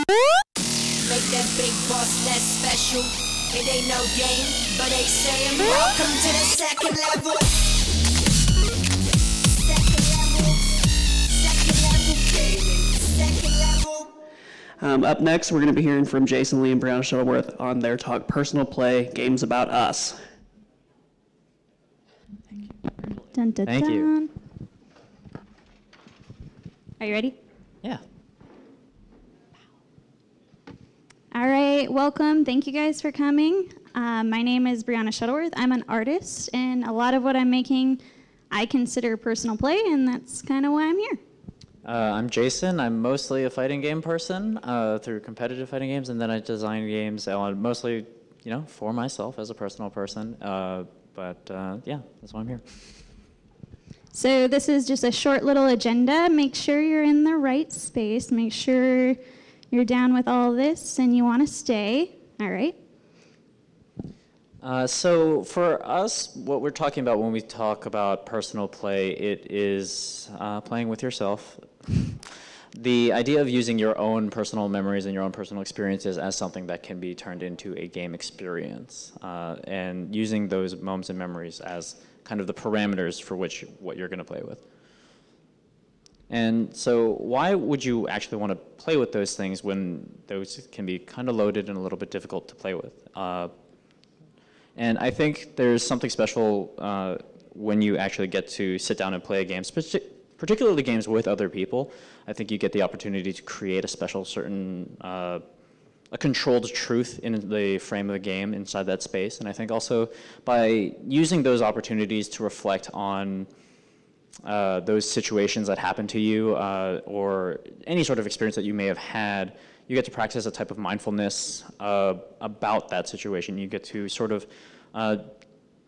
Make that big boss less special. It ain't no game, but they saying welcome to the second level. Second level. Second level gaming. Second level. Up next, we're going to be hearing from Jason, Lee, and Brianna Shuttleworth on their talk, Personal Play, Games About Us. Dun, dun, Thank dun. you. Are you ready? Yeah. All right, welcome. Thank you guys for coming. My name is Brianna Shuttleworth. I'm an artist, and a lot of what I'm making I consider personal play, and that's kind of why I'm here. I'm Jason. I'm mostly a fighting game person through competitive fighting games, and then I design games mostly, for myself as a personal person. Yeah, that's why I'm here. So this is just a short little agenda. Make sure you're in the right space. Make sure you're down with all this and you want to stay. All right? So for us, what we're talking about when we talk about personal play, it is playing with yourself. The idea of using your own personal memories and your own personal experiences as something that can be turned into a game experience, and using those moments and memories as kind of the parameters for what you're going to play with. And so why would you actually want to play with those things when those can be kind of loaded and a little bit difficult to play with? And I think there's something special when you actually get to sit down and play a game, particularly games with other people. I think you get the opportunity to create a special certain a controlled truth in the frame of the game inside that space. And I think also by using those opportunities to reflect on those situations that happen to you or any sort of experience that you may have had, you get to practice a type of mindfulness about that situation. You get to sort of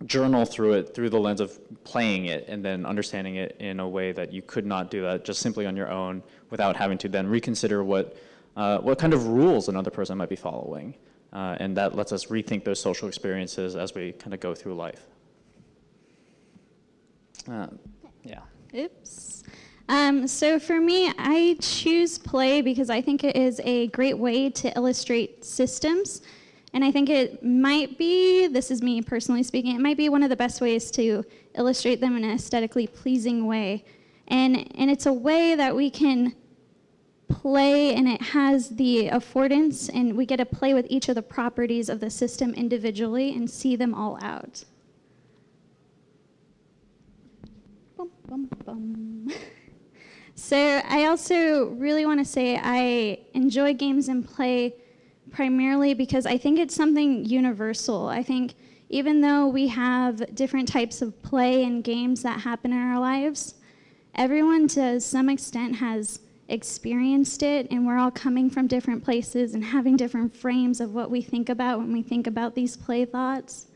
journal through it through the lens of playing it and then understanding it in a way that you could not do that just simply on your own without having to then reconsider what kind of rules another person might be following. And that lets us rethink those social experiences as we kind of go through life. Yeah. Oops. So for me, I choose play because I think it is a great way to illustrate systems. And I think it might be, this is me personally speaking, it might be one of the best ways to illustrate them in an aesthetically pleasing way. And it's a way that we can play, and it has the affordance, and we get to play with each of the properties of the system individually and see them all out. Bum, bum, bum. So I also really want to say I enjoy games and play primarily because I think it's something universal. I think even though we have different types of play and games that happen in our lives, everyone to some extent has experienced it, and we're all coming from different places and having different frames of what we think about when we think about these play thoughts.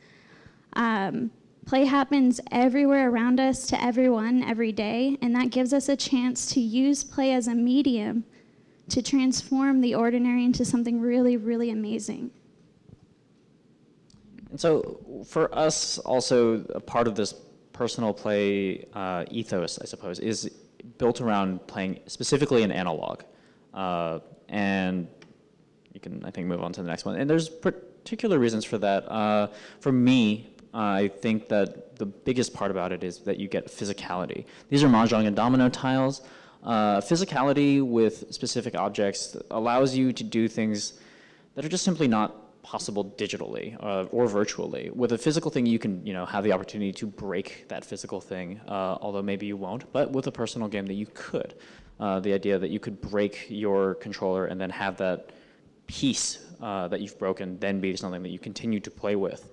Play happens everywhere around us to everyone every day, and that gives us a chance to use play as a medium to transform the ordinary into something really, really amazing. And so for us also, a part of this personal play ethos, I suppose, is built around playing specifically in analog. And you can, I think, move on to the next one. And there's particular reasons for that. For me, I think that the biggest part about it is that you get physicality. These are mahjong and domino tiles. Physicality with specific objects allows you to do things that are just simply not possible digitally or virtually. With a physical thing, you can have the opportunity to break that physical thing, although maybe you won't. But with a personal game, that you could. The idea that you could break your controller and then have that piece that you've broken then be something that you continue to play with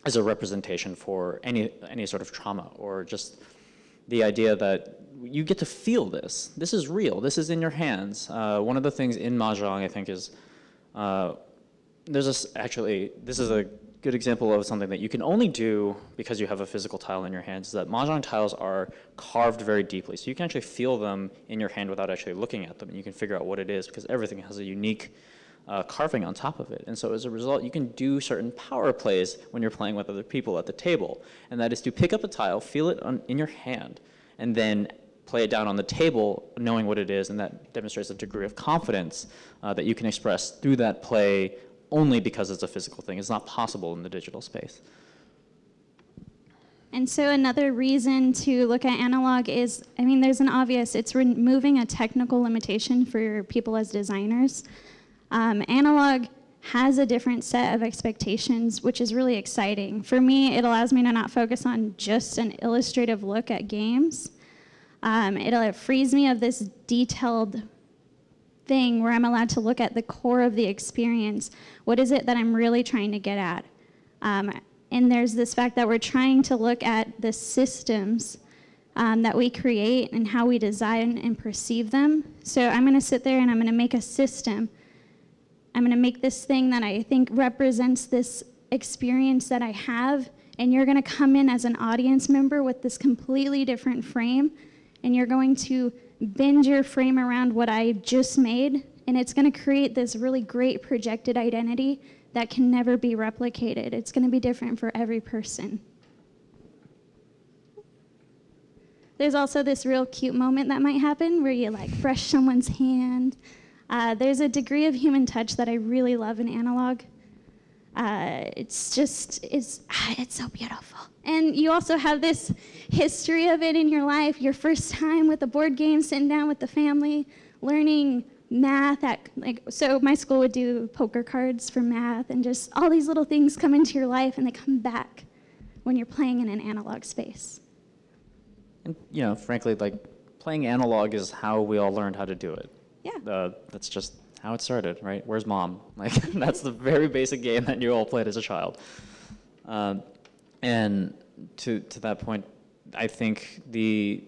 as a representation for any sort of trauma, or just the idea that you get to feel this. This is real. This is in your hands. One of the things in mahjong, I think, is this is a good example of something that you can only do because you have a physical tile in your hands, is that mahjong tiles are carved very deeply. So you can actually feel them in your hand without actually looking at them, and you can figure out what it is because everything has a unique carving on top of it. And so as a result, you can do certain power plays when you're playing with other people at the table, and that is to pick up a tile, feel it in your hand, and then play it down on the table, knowing what it is, and that demonstrates a degree of confidence that you can express through that play only because it's a physical thing. It's not possible in the digital space. And so another reason to look at analog is, I mean, there's an obvious, it's removing a technical limitation for people as designers. Analog has a different set of expectations, which is really exciting. For me, it allows me to not focus on just an illustrative look at games. It frees me of this detailed thing where I'm allowed to look at the core of the experience. What is it that I'm really trying to get at? And there's this fact that we're trying to look at the systems that we create and how we design and perceive them. So I'm going to sit there and I'm going to make a system. I'm going to make this thing that I think represents this experience that I have, and you're going to come in as an audience member with this completely different frame, and you're going to bend your frame around what I just made, and it's going to create this really great projected identity that can never be replicated. It's going to be different for every person. There's also this real cute moment that might happen where you like brush someone's hand. There's a degree of human touch that I really love in analog. It's so beautiful. And you also have this history of it in your life, your first time with a board game, sitting down with the family, learning math. So my school would do poker cards for math, and just all these little things come into your life, and they come back when you're playing in an analog space. And, you know, frankly, like, playing analog is how we all learned how to do it. Yeah. That's just how it started, right? Where's mom? Like, that's the very basic game that you all played as a child. And to that point, I think the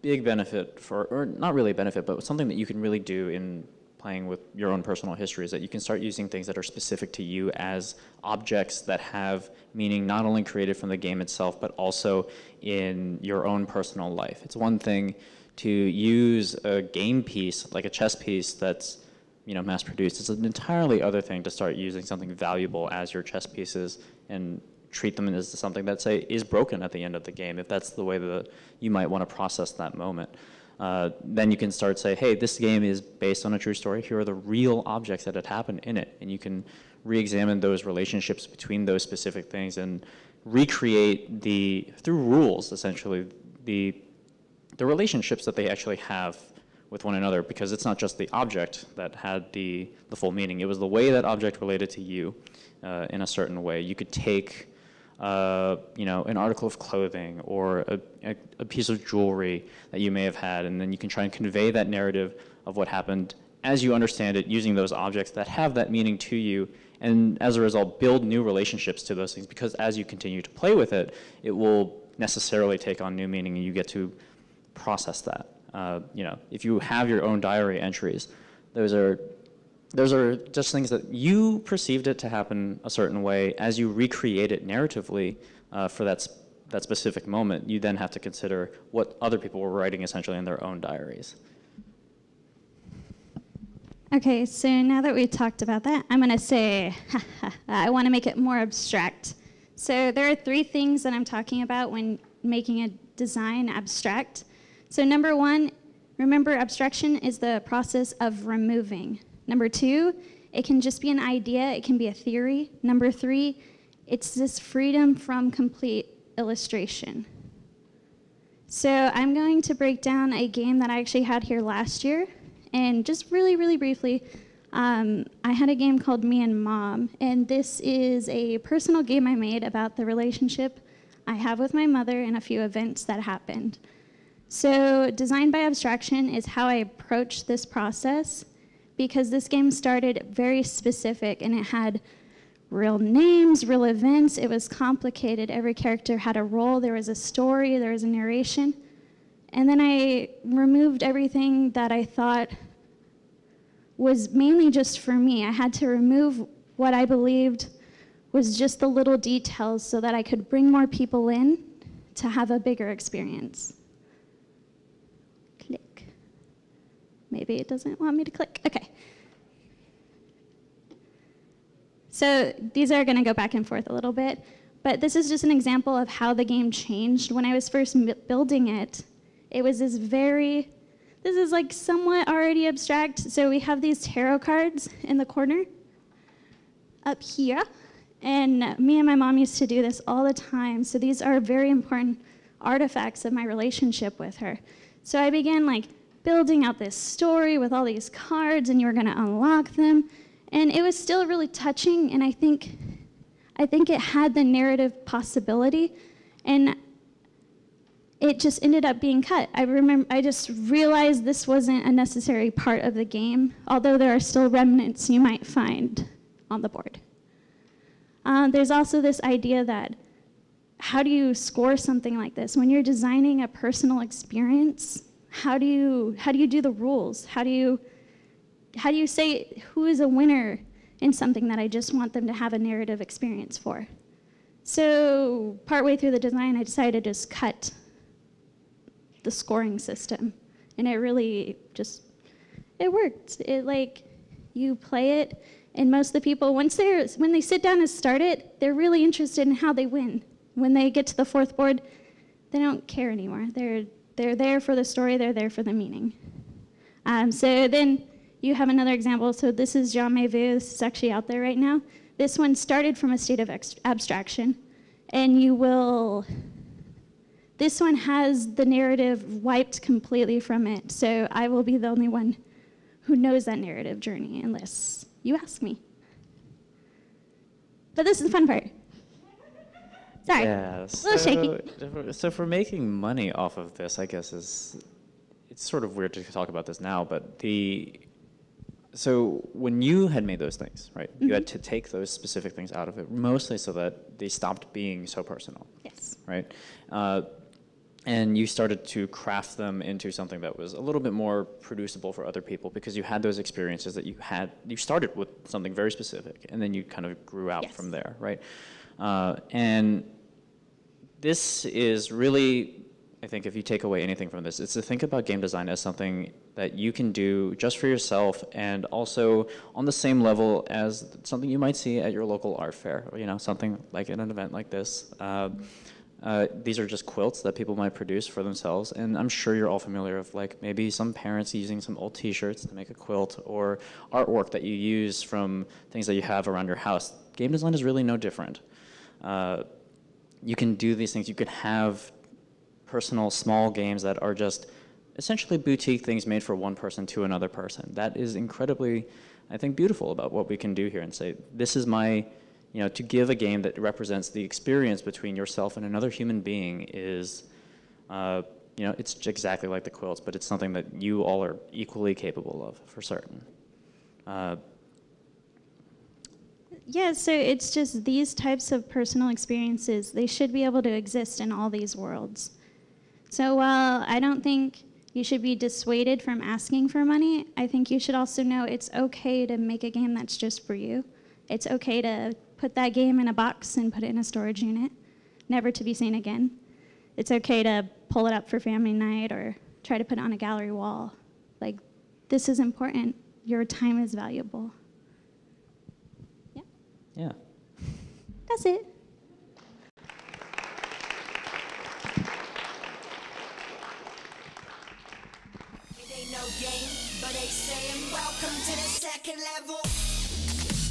big benefit or not really a benefit, but something that you can really do in playing with your own personal history is that you can start using things that are specific to you as objects that have meaning not only created from the game itself, but also in your own personal life. It's one thing to use a game piece, like a chess piece that's, you know, mass-produced. It's an entirely other thing to start using something valuable as your chess pieces and treat them as something that, say, is broken at the end of the game, if that's the way that you might want to process that moment. Then you can start say, hey, this game is based on a true story. Here are the real objects that had happened in it. And you can re-examine those relationships between those specific things and recreate through rules, essentially, the relationships that they actually have with one another, because it's not just the object that had the full meaning. It was the way that object related to you in a certain way. You could take you know, an article of clothing or a piece of jewelry that you may have had, and then you can try and convey that narrative of what happened as you understand it using those objects that have that meaning to you, and as a result build new relationships to those things, because as you continue to play with it, it will necessarily take on new meaning, and you get to process that. You know, if you have your own diary entries, those are just things that you perceived it to happen a certain way. As you recreate it narratively for that specific moment, you then have to consider what other people were writing essentially in their own diaries. Okay, so now that we've talked about that, I'm going to say, I want to make it more abstract. So there are 3 things that I'm talking about when making a design abstract. So number 1, remember, abstraction is the process of removing. Number 2, it can just be an idea, it can be a theory. Number 3, it's this freedom from complete illustration. So I'm going to break down a game that I actually had here last year, and just really, really briefly, I had a game called Me and Mom, and this is a personal game I made about the relationship I have with my mother and a few events that happened. So design by abstraction is how I approach this process, because this game started very specific and it had real names, real events. It was complicated. Every character had a role. There was a story. There was a narration. And then I removed everything that I thought was mainly just for me. I had to remove what I believed was just the little details so that I could bring more people in to have a bigger experience. Click. Maybe it doesn't want me to click. Okay. So these are going to go back and forth a little bit, but this is just an example of how the game changed. When I was first building it, it was this is like somewhat already abstract. So we have these tarot cards in the corner up here. And me and my mom used to do this all the time. So these are very important artifacts of my relationship with her. So I began like building out this story with all these cards, and you were going to unlock them. And it was still really touching, and I think it had the narrative possibility, and it just ended up being cut. I just realized this wasn't a necessary part of the game, although there are still remnants you might find on the board. There's also this idea that how do you score something like this? When you're designing a personal experience, how do you do the rules? How do you say who is a winner in something that I just want them to have a narrative experience for? So partway through the design, I decided to just cut the scoring system, and it really it worked. It like you play it, and most of the people when they sit down and start it, they're really interested in how they win. When they get to the fourth board, they don't care anymore. They're there for the story. They're there for the meaning. So then you have another example. So this is Jamais Vu. This is actually out there right now. This one started from a state of abstraction, and this one has the narrative wiped completely from it. So I will be the only one who knows that narrative journey unless you ask me. But this is the fun part. Sorry, Yeah, a little shaky. so for making money off of this, I guess it's sort of weird to talk about this now, but so when you had made those things, right, you had to take those specific things out of it, mostly so that they stopped being so personal. Yes. Right? And you started to craft them into something that was a little bit more producible for other people because you had those experiences that you started with something very specific, and then you kind of grew out from there, right? And this is really, I think if you take away anything from this, it's to think about game design as something that you can do just for yourself, and also on the same level as something you might see at your local art fair, or, something like at an event like this. These are just quilts that people might produce for themselves, and I'm sure you're all familiar with like maybe some parents using some old t-shirts to make a quilt, or artwork that you use from things that you have around your house. Game design is really no different. You can do these things. You could have personal small games that are just essentially boutique things made for one person to another person. That is incredibly, I think, beautiful about what we can do here and say, this is my, to give a game that represents the experience between yourself and another human being is, it's exactly like the quilts, but it's something that you all are equally capable of, for certain. Yeah, so it's just these types of personal experiences, they should be able to exist in all these worlds. So while I don't think you should be dissuaded from asking for money, I think you should also know it's okay to make a game that's just for you. It's okay to put that game in a box and put it in a storage unit, never to be seen again. It's okay to pull it up for family night or try to put it on a gallery wall. Like, this is important. Your time is valuable. Yeah. That's it. It ain't no game, but they saying welcome to the second level.